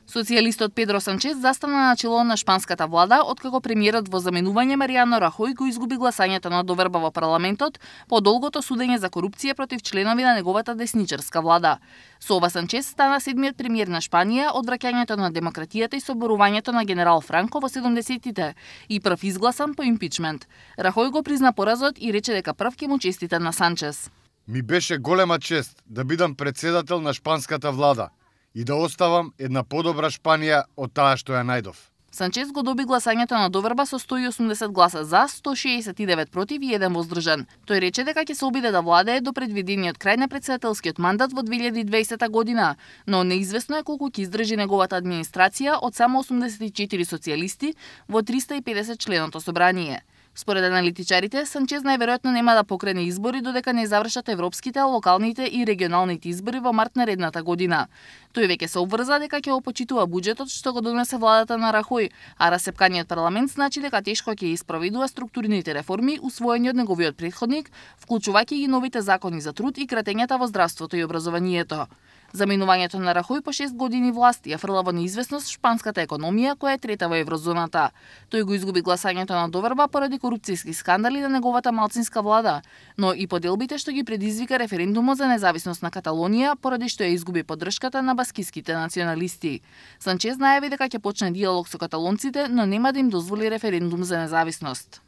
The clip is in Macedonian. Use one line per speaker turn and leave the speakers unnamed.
Социјалистот Педро Санчез застана на чело на шпанската влада, откако премиерот во заменување Маријано Рахој го изгуби гласањето на доверба во парламентот по долгото судење за корупција против членови на неговата десничарска влада. Со ова Санчез стана седмиот премиер на Шпанија од враќањето на демократијата и соборувањето на генерал Франко во 70-тите и прв изгласан по импичмент. Рахој го призна поразот и рече дека прв ќе му честита на Санчез.
Ми беше голема чест да бидам председател на шпанската влада и да оставам една подобра Шпанија од таа што ја најдов.
Санчез го доби гласањето на доверба со 180 гласа за, 169 против и 1 воздржан. Тој рече дека ќе се обиде да владее до предвидениот крај на председателскиот мандат во 2020 година, но неизвестно е колку ќе издржи неговата администрација од само 84 социјалисти во 350 членото собрание. Според аналитичарите, Санчез најверојатно нема да покрене избори додека не завршат европските, локалните и регионалните избори во март наредната година. Тој веќе се обврза дека ќе опочитува буџетот што го донесе владата на Рахој, а расепканиот парламент значи дека тешко ќе испроведува структурните реформи усвоени од неговиот претходник, вклучувајќи ги новите закони за труд и кратењата во здравството и образованието. Заменувањето на Рахој по 6 години власт ја фрла во неизвестност шпанската економија која е трета во еврозоната. Тој го изгуби гласањето на доверба поради корупцијски скандали на неговата малцинска влада, но и поделбите што ги предизвика референдумот за независност на Каталонија поради што ја изгуби поддршката на баскиските националисти. Санчез најави дека ќе почне диалог со каталонците, но нема да им дозволи референдум за независност.